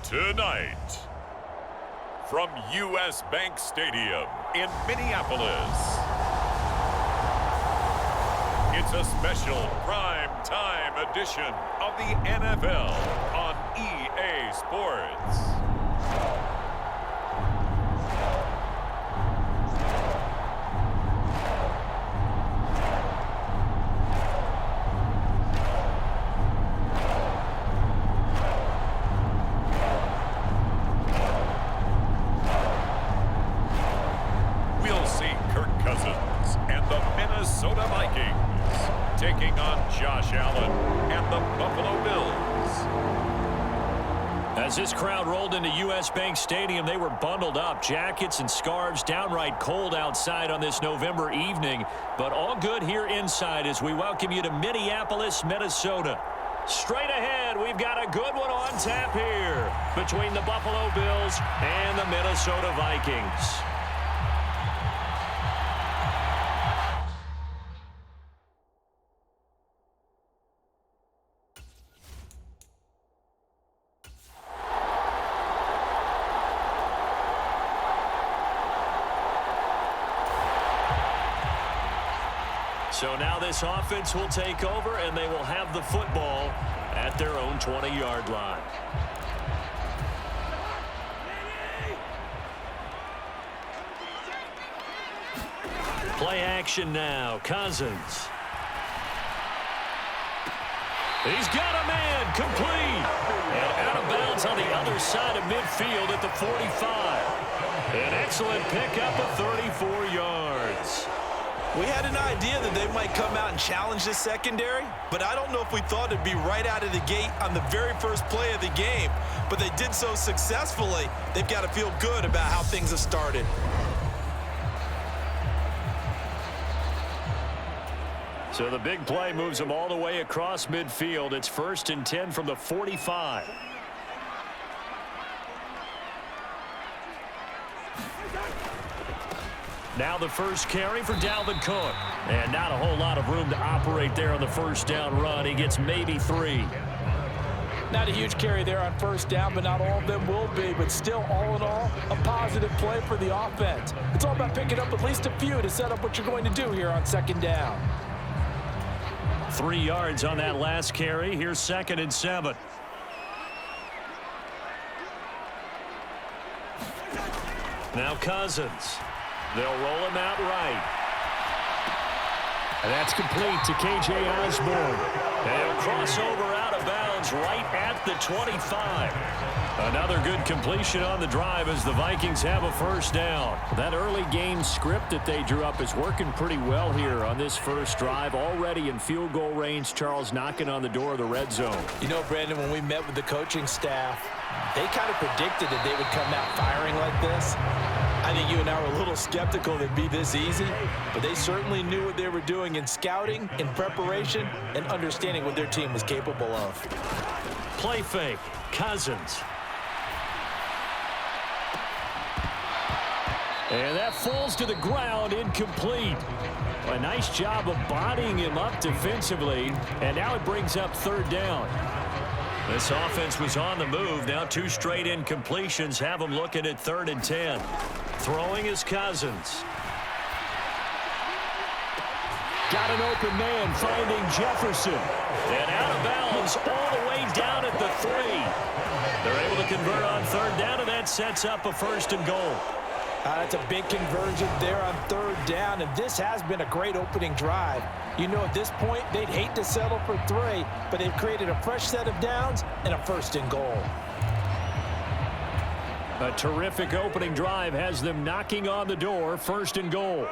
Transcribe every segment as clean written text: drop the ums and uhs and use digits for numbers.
Tonight, from U.S. Bank Stadium in Minneapolis, it's a special prime time edition of the NFL on EA Sports. Vikings taking on Josh Allen and the Buffalo Bills. As this crowd rolled into U.S. Bank Stadium, they were bundled up, jackets and scarves, downright cold outside on this November evening, but all good here inside as we welcome you to Minneapolis, Minnesota. Straight ahead, we've got a good one on tap here between the Buffalo Bills and the Minnesota Vikings. So now this offense will take over, and they will have the football at their own 20-yard line. Play action now. Cousins. He's got a man. Complete. And out of bounds on the other side of midfield at the 45. An excellent pickup of 34 yards. We had an idea that they might come out and challenge this secondary, but I don't know if we thought it'd be right out of the gate on the very first play of the game. But they did so successfully, they've got to feel good about how things have started. So the big play moves them all the way across midfield. It's 1st and 10 from the 45. Now the first carry for Dalvin Cook. And not a whole lot of room to operate there on the first down run. He gets maybe 3. Not a huge carry there on first down, but not all of them will be. But still, all in all, a positive play for the offense. It's all about picking up at least a few to set up what you're going to do here on second down. 3 yards on that last carry. Here's 2nd and 7. Now Cousins. They'll roll him out right. And that's complete to K.J. Osborne. They'll cross over out of bounds right at the 25. Another good completion on the drive as the Vikings have a first down. That early game script that they drew up is working pretty well here on this first drive. Already in field goal range, Charles knocking on the door of the red zone. You know, Brandon, when we met with the coaching staff, they kind of predicted that they would come out firing like this. I think you and I were a little skeptical that it'd be this easy, but they certainly knew what they were doing in scouting, in preparation, and understanding what their team was capable of. Play fake. Cousins. And that falls to the ground, incomplete. A nice job of bodying him up defensively, and now it brings up 3rd down. This offense was on the move. Now 2 straight incompletions have them looking at 3rd and 10. Throwing is Cousins. Got an open man finding Jefferson. And out of bounds all the way down at the 3. They're able to convert on 3rd down, and that sets up a 1st and goal. That's a big conversion there on 3rd down, and this has been a great opening drive. You know, at this point, they'd hate to settle for 3, but they've created a fresh set of downs and a 1st and goal. A terrific opening drive has them knocking on the door. 1st and goal.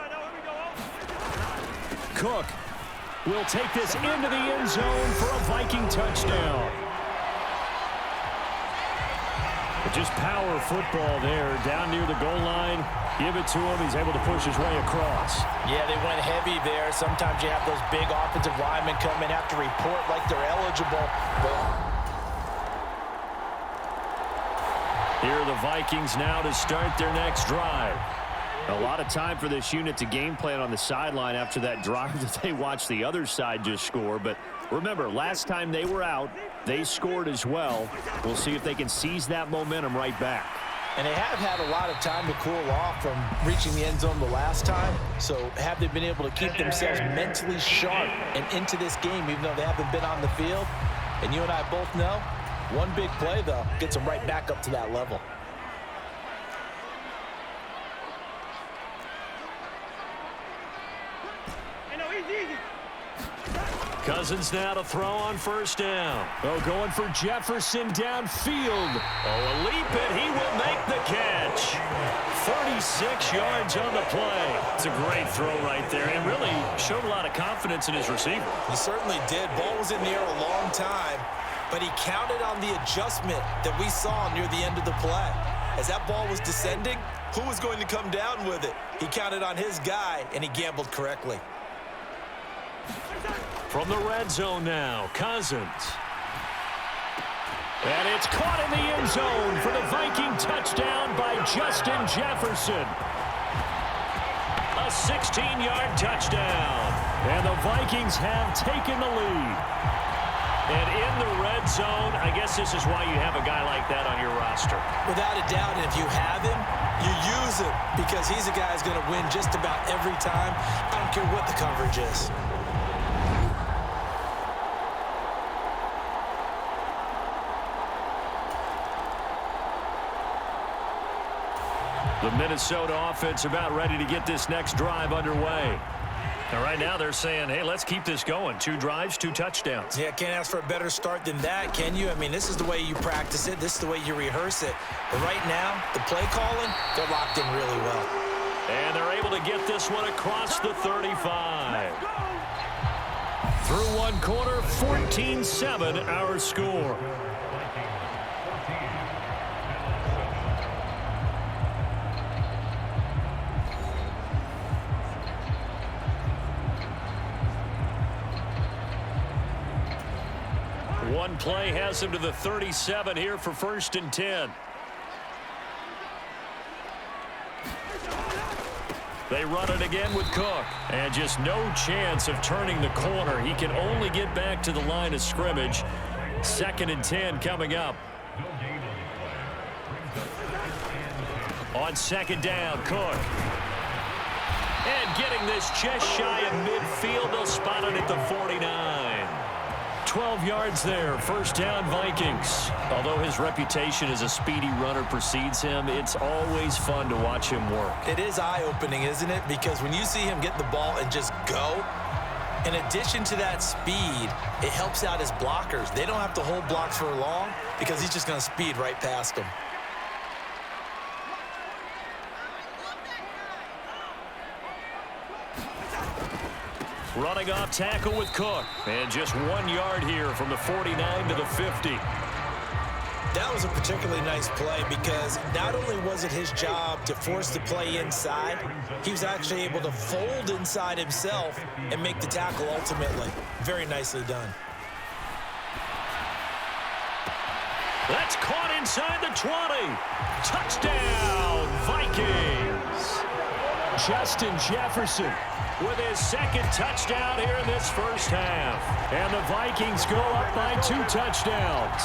Cook will take this into the end zone for a Viking touchdown. Just power football there, down near the goal line. Give it to him. He's able to push his way across. Yeah, they went heavy there. Sometimes you have those big offensive linemen come in, have to report like they're eligible. Here are the Vikings now to start their next drive. A lot of time for this unit to game plan on the sideline after that drive that they watched the other side just score. But remember, last time they were out, they scored as well. We'll see if they can seize that momentum right back. And they have had a lot of time to cool off from reaching the end zone the last time. So have they been able to keep themselves mentally sharp and into this game even though they haven't been on the field? And you and I both know, one big play, though, gets them right back up to that level. Cousins now to throw on first down. Oh, going for Jefferson downfield. Oh, a leap, and he will make the catch. 36 yards on the play. It's a great throw right there, and really showed a lot of confidence in his receiver. He certainly did. Ball was in the air a long time, but he counted on the adjustment that we saw near the end of the play. As that ball was descending, who was going to come down with it? He counted on his guy, and he gambled correctly. From the red zone now, Cousins. And it's caught in the end zone for the Viking touchdown by Justin Jefferson. A 16-yard touchdown. And the Vikings have taken the lead. And in the red zone, I guess this is why you have a guy like that on your roster. Without a doubt, and if you have him, you use him because he's a guy who's going to win just about every time. I don't care what the coverage is. The Minnesota offense about ready to get this next drive underway. And right now they're saying, hey, let's keep this going. 2 drives, 2 touchdowns. Yeah, can't ask for a better start than that, can you? I mean, this is the way you practice it. This is the way you rehearse it. But right now, the play calling, they're locked in really well. And they're able to get this one across the 35. Through one quarter, 14-7 our score. One play has him to the 37 here for 1st and 10. They run it again with Cook. And just no chance of turning the corner. He can only get back to the line of scrimmage. 2nd and 10 coming up. On 2nd down, Cook. And getting this just shy of midfield. They'll spot it at the 49. 12 yards there, 1st down Vikings. Although his reputation as a speedy runner precedes him, it's always fun to watch him work. It is eye-opening, isn't it? Because when you see him get the ball and just go, in addition to that speed, it helps out his blockers. They don't have to hold blocks for long because he's just going to speed right past them. Running off tackle with Cook. And just 1 yard here from the 49 to the 50. That was a particularly nice play because not only was it his job to force the play inside, he was actually able to fold inside himself and make the tackle ultimately. Very nicely done. That's caught inside the 20. Touchdown, Vikings. Justin Jefferson with his 2nd touchdown here in this 1st half. And the Vikings go up by 2 touchdowns.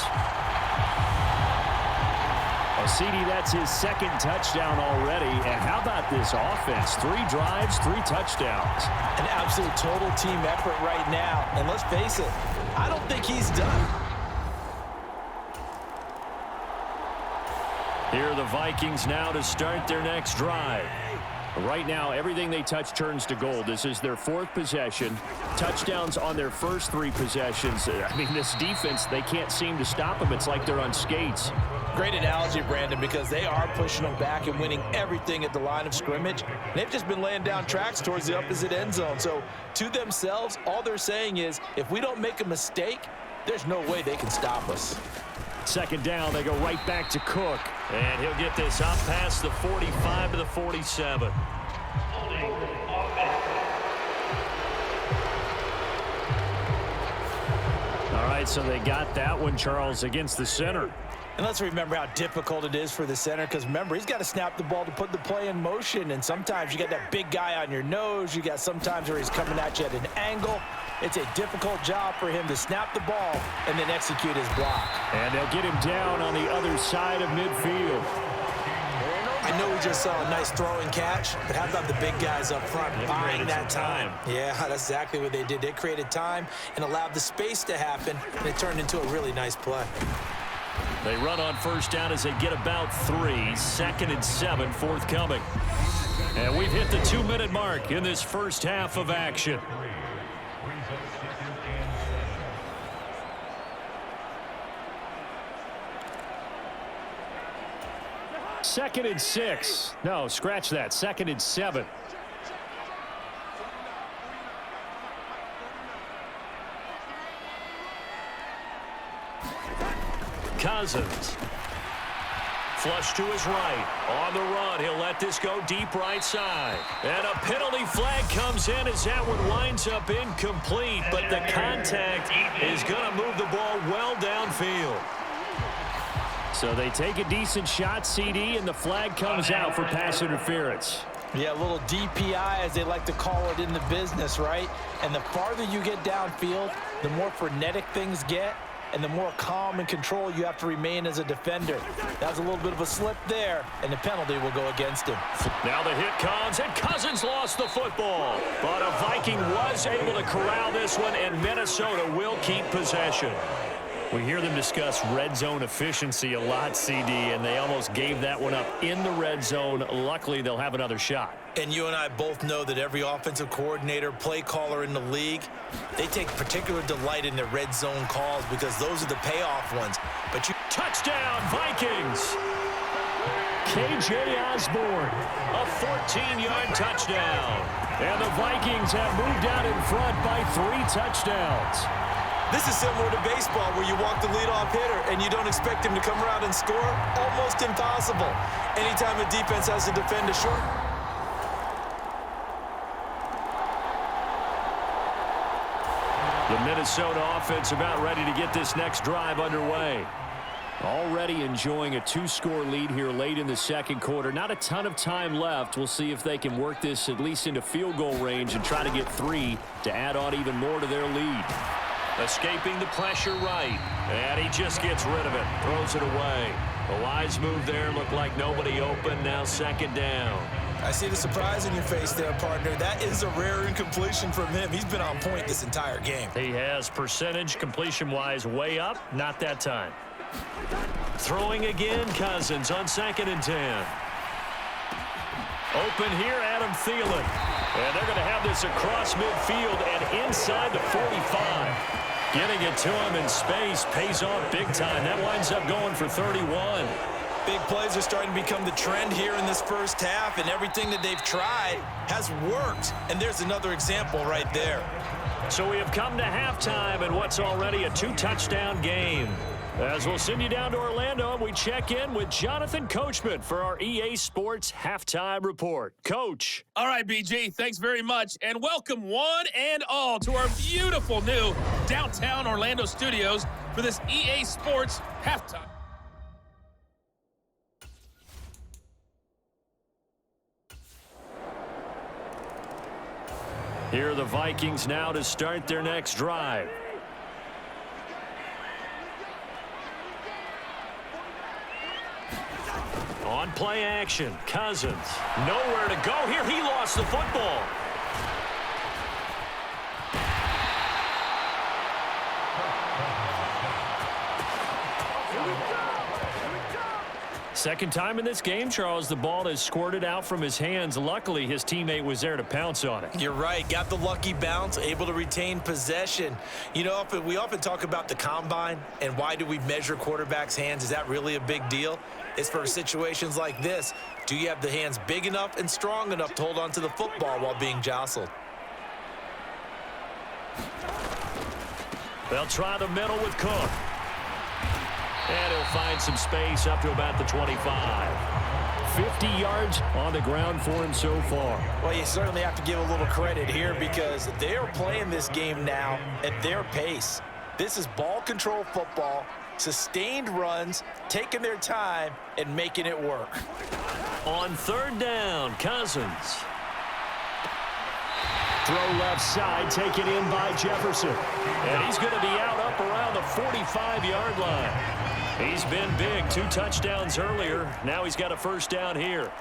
Well, CD, that's his 2nd touchdown already. And how about this offense? 3 drives, 3 touchdowns. An absolute total team effort right now. And let's face it, I don't think he's done. Here are the Vikings now to start their next drive. Right now, everything they touch turns to gold. This is their 4th possession. Touchdowns on their first 3 possessions. I mean, this defense, they can't seem to stop them. It's like they're on skates. Great analogy, Brandon, because they are pushing them back and winning everything at the line of scrimmage. They've just been laying down tracks towards the opposite end zone. So, to themselves, all they're saying is, if we don't make a mistake, there's no way they can stop us. Second down, they go right back to Cook. And he'll get this up past the 45 to the 47. All right, so they got that one, Charles, against the center. And let's remember how difficult it is for the center, because remember, he's got to snap the ball to put the play in motion, and sometimes you got that big guy on your nose. You got sometimes where he's coming at you at an angle. It's a difficult job for him to snap the ball and then execute his block. And they'll get him down on the other side of midfield. I know we just saw a nice throw and catch, but how about the big guys up front buying that time? Yeah, that's exactly what they did. They created time and allowed the space to happen, and it turned into a really nice play. They run on first down as they get about 3. 2nd and 7 forthcoming. And we've hit the 2-minute mark in this first half of action. Second and 6. No, scratch that. 2nd and 7. Cousins. Flush to his right. On the run, he'll let this go deep right side. And a penalty flag comes in as that one winds up incomplete, but the contact is going to move the ball well downfield. So they take a decent shot, CD, and the flag comes out for pass interference. Yeah, a little DPI, as they like to call it in the business, right? And the farther you get downfield, the more frenetic things get, and the more calm and control you have to remain as a defender. That was a little bit of a slip there, and the penalty will go against him. Now the hit comes, and Cousins lost the football. But a Viking was able to corral this one, and Minnesota will keep possession. We hear them discuss red zone efficiency a lot, CD, and they almost gave that one up in the red zone. Luckily, they'll have another shot. And you and I both know that every offensive coordinator, play caller in the league, they take particular delight in their red zone calls because those are the payoff ones. But you touchdown, Vikings! KJ Osborne, a 14-yard touchdown. And the Vikings have moved out in front by 3 touchdowns. This is similar to baseball where you walk the leadoff hitter and you don't expect him to come around and score. Almost impossible. Anytime a defense has to defend a short. The Minnesota offense about ready to get this next drive underway. Already enjoying a 2-score lead here late in the second quarter. Not a ton of time left. We'll see if they can work this at least into field goal range and try to get 3 to add on even more to their lead. Escaping the pressure right. And he just gets rid of it. Throws it away. A wise move there. Looked like nobody open. Now 2nd down. I see the surprise in your face there, partner. That is a rare incompletion from him. He's been on point this entire game. He has percentage completion-wise way up. Not that time. Throwing again, Cousins on 2nd and 10. Open here, Adam Thielen. And they're going to have this across midfield and inside the 45. Getting it to him in space pays off big time. That winds up going for 31. Big plays are starting to become the trend here in this first half, and everything that they've tried has worked. And there's another example right there. So we have come to halftime in what's already a 2-touchdown game. As we'll send you down to Orlando, and we check in with Jonathan Coachman for our EA Sports Halftime Report. Coach. All right, BG, thanks very much, and welcome one and all to our beautiful new downtown Orlando studios for this EA Sports Halftime. Here are the Vikings now to start their next drive. On play action, Cousins. Nowhere to go here. He lost the football. Second time in this game, Charles, the ball has squirted out from his hands. Luckily, his teammate was there to pounce on it. You're right. Got the lucky bounce, able to retain possession. You know, we often talk about the combine and why do we measure quarterbacks' hands. Is that really a big deal? It's for situations like this. Do you have the hands big enough and strong enough to hold on to the football while being jostled? They'll try the middle with Cook. And find some space up to about the 25. 50 yards on the ground for him so far. Well, you certainly have to give a little credit here because they are playing this game now at their pace. This is ball control football, sustained runs, taking their time, and making it work. On third down, Cousins. Throw left side, taken in by Jefferson. And he's going to be out up around the 45-yard line. He's been big, 2 touchdowns earlier. Now he's got a first down here.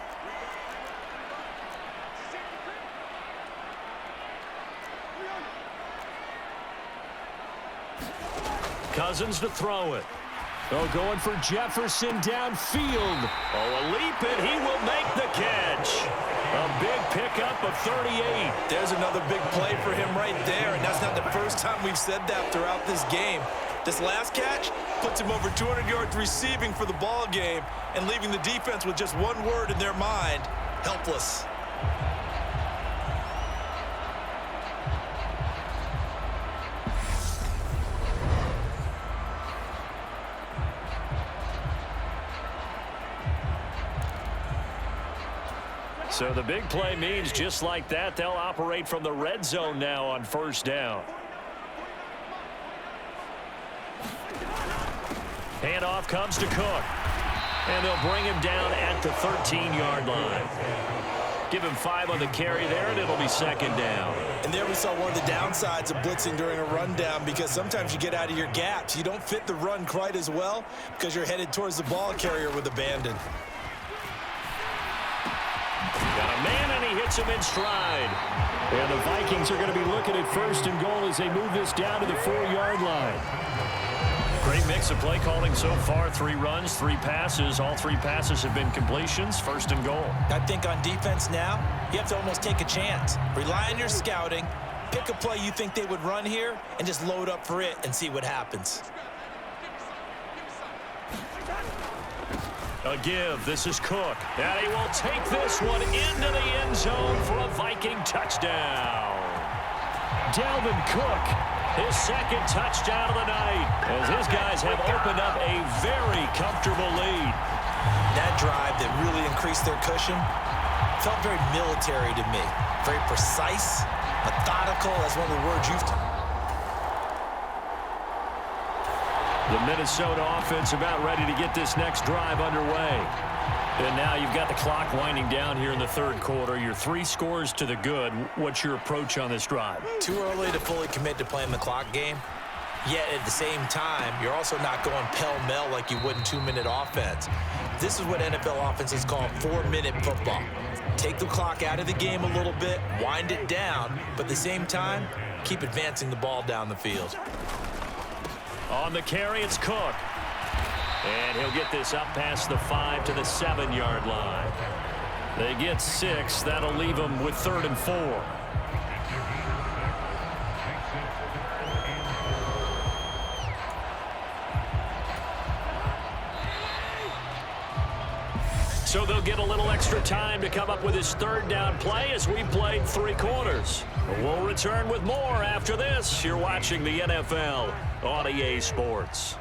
Cousins to throw it. Oh, going for Jefferson downfield. Oh, a leap, and he will make the catch. A big pickup of 38. There's another big play for him right there, and that's not the first time we've said that throughout this game. This last catch puts him over 200 yards receiving for the ball game and leaving the defense with just one word in their mind: helpless. So the big play means just like that, they'll operate from the red zone now on first down. Handoff comes to Cook. And they'll bring him down at the 13-yard line. Give him 5 on the carry there, and it'll be second down. And there we saw one of the downsides of blitzing during a rundown, because sometimes you get out of your gaps. You don't fit the run quite as well because you're headed towards the ball carrier with abandon. Got a man, and he hits him in stride. And the Vikings are going to be looking at first and goal as they move this down to the 4-yard line. Great mix of play calling so far. 3 runs, 3 passes. All 3 passes have been completions. First and goal. I think on defense now, you have to almost take a chance. Rely on your scouting. Pick a play you think they would run here and just load up for it and see what happens. A give. This is Cook. And he will take this one into the end zone for a Viking touchdown. Dalvin Cook, his second touchdown of the night, as his guys have opened up a very comfortable lead. That drive that really increased their cushion felt very military to me. Very precise, methodical. That's one of the words you've used. The Minnesota offense about ready to get this next drive underway. And now you've got the clock winding down here in the third quarter. You're 3 scores to the good. What's your approach on this drive? Too early to fully commit to playing the clock game. Yet at the same time, you're also not going pell-mell like you would in 2-minute offense. This is what NFL offenses call 4-minute football. Take the clock out of the game a little bit, wind it down, but at the same time, keep advancing the ball down the field. On the carry, it's Cook. And he'll get this up past the 5 to the 7-yard line. They get 6. That'll leave them with 3rd and 4. So they'll get a little extra time to come up with his 3rd down play as we played 3 quarters. We'll return with more after this. You're watching the NFL on EA Sports.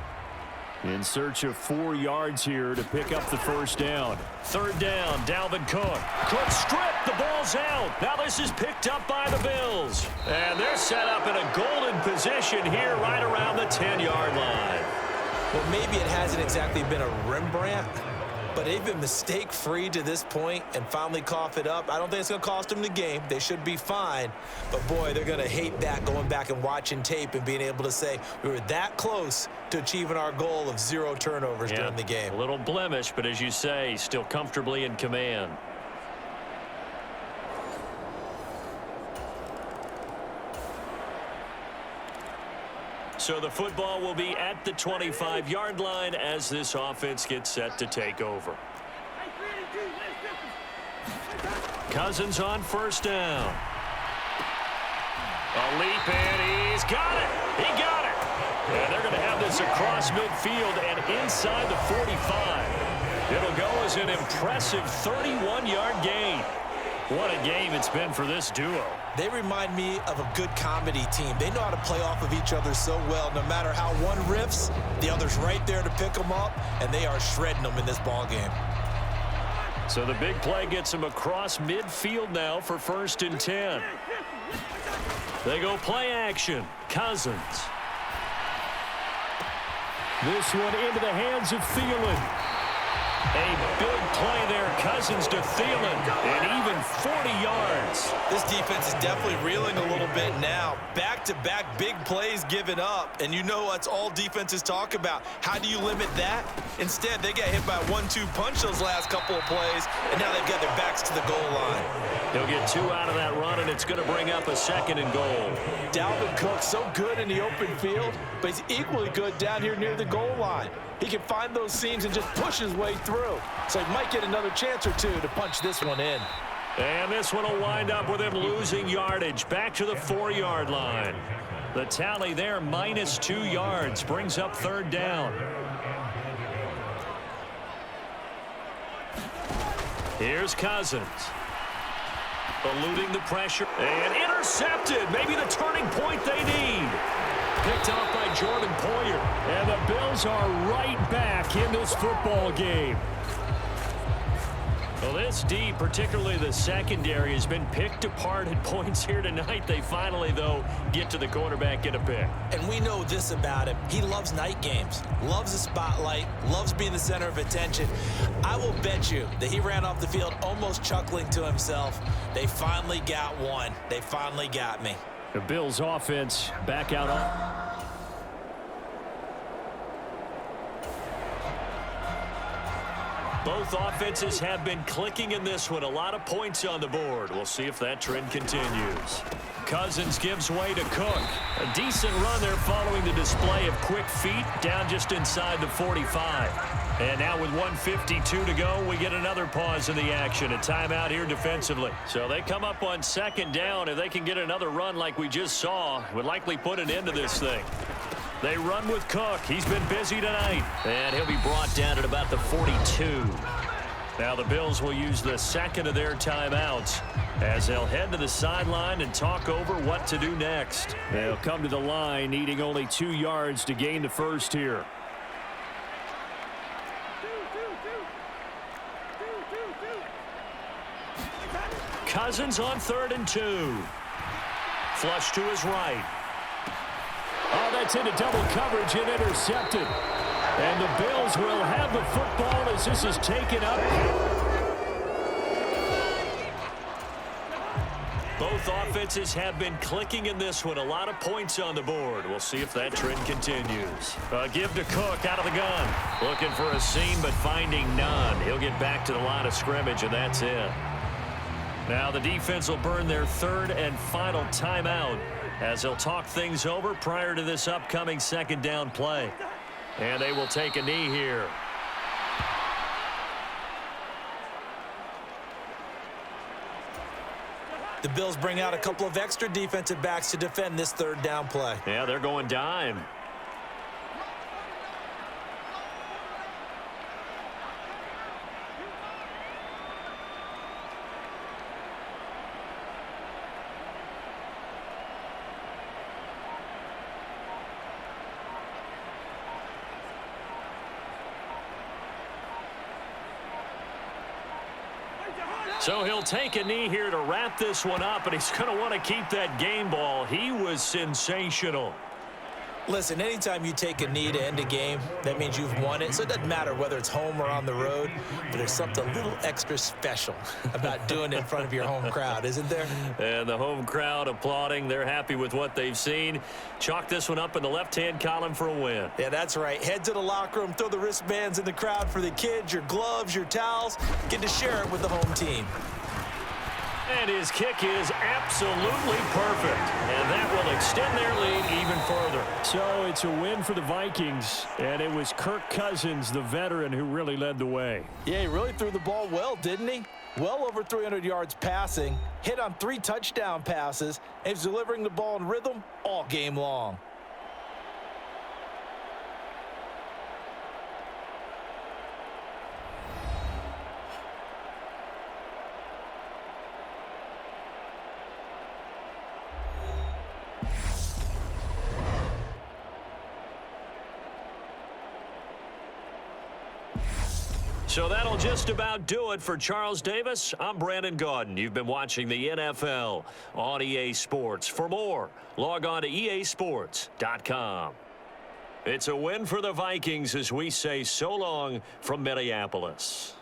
In search of 4 yards here to pick up the first down. 3rd down, Dalvin Cook. Cook stripped, the ball's out. Now this is picked up by the Bills. And they're set up in a golden position here right around the 10-yard line. Well, maybe it hasn't exactly been a Rembrandt, but they've been mistake-free to this point and finally cough it up. I don't think it's going to cost them the game. They should be fine. But, boy, they're going to hate that, going back and watching tape and being able to say we were that close to achieving our goal of 0 turnovers during the game. A little blemish, but as you say, still comfortably in command. So the football will be at the 25-yard line as this offense gets set to take over. Cousins on first down. A leap, and he's got it. He got it. And they're going to have this across midfield and inside the 45. It'll go as an impressive 31-yard gain. What a game it's been for this duo. They remind me of a good comedy team. They know how to play off of each other so well. No matter how one riffs, the other's right there to pick them up, and they are shredding them in this ball game. So the big play gets him across midfield now for 1st and 10. They go play action. Cousins. This one into the hands of Thielen. A big play there. Cousins to Thielen. And even 40 yards. This defense is definitely reeling a little bit now. Back-to-back big plays given up. And you know what's all defenses talk about. How do you limit that? Instead, they got hit by a 1-2 punch those last couple of plays, and now they've got their backs to the goal line. He'll get 2 out of that run, and it's going to bring up a 2nd and goal. Dalvin Cook so good in the open field, but he's equally good down here near the goal line. He can find those seams and just push his way through. So he might get another chance or two to punch this one in. And this one will wind up with him losing yardage. Back to the 4-yard line. The tally there, -2 yards, brings up 3rd down. Here's Cousins. Eluding the pressure. And intercepted. Maybe the turning point they need. Picked off by Jordan Poyer. And the Bills are right back in this football game. Well, this D, particularly the secondary, has been picked apart at points here tonight. They finally, though, get to the quarterback, get a pick. And we know this about him. He loves night games, loves the spotlight, loves being the center of attention. I will bet you that he ran off the field almost chuckling to himself. They finally got one. They finally got me. The Bills offense back out on. Both offenses have been clicking in this one. A lot of points on the board. We'll see if that trend continues. Cousins gives way to Cook. A decent run there following the display of quick feet down just inside the 45. And now with 1:52 to go, we get another pause in the action. A timeout here defensively. So they come up on 2nd down. If they can get another run like we just saw, would likely put an end to this thing. They run with Cook. He's been busy tonight. And he'll be brought down at about the 42. Now the Bills will use the 2nd of their timeouts as they'll head to the sideline and talk over what to do next. They'll come to the line needing only 2 yards to gain the first here. Cousins on 3rd and 2. Flush to his right. Oh, that's into double coverage and intercepted. And the Bills will have the football as this is taken up. Both offenses have been clicking in this one. A lot of points on the board. We'll see if that trend continues. Give to Cook out of the gun. Looking for a seam, but finding none. He'll get back to the line of scrimmage, and that's it. Now the defense will burn their 3rd and final timeout as they'll talk things over prior to this upcoming 2nd down play. And they will take a knee here. The Bills bring out a couple of extra defensive backs to defend this 3rd down play. Yeah, they're going dime. So he'll take a knee here to wrap this one up, and he's going to want to keep that game ball. He was sensational. Listen, anytime you take a knee to end a game, that means you've won it. So it doesn't matter whether it's home or on the road, but there's something a little extra special about doing it in front of your home crowd, isn't there? And the home crowd applauding. They're happy with what they've seen. Chalk this one up in the left-hand column for a win. Yeah, that's right. Head to the locker room, throw the wristbands in the crowd for the kids, your gloves, your towels. Get to share it with the home team. And his kick is absolutely perfect. And that will extend their lead even further. So it's a win for the Vikings. And it was Kirk Cousins, the veteran, who really led the way. Yeah, he really threw the ball well, didn't he? Well over 300 yards passing, hit on 3 touchdown passes, and he's delivering the ball in rhythm all game long. So that'll just about do it for Charles Davis. I'm Brandon Gaudin. You've been watching the NFL on EA Sports. For more, log on to easports.com. It's a win for the Vikings as we say so long from Minneapolis.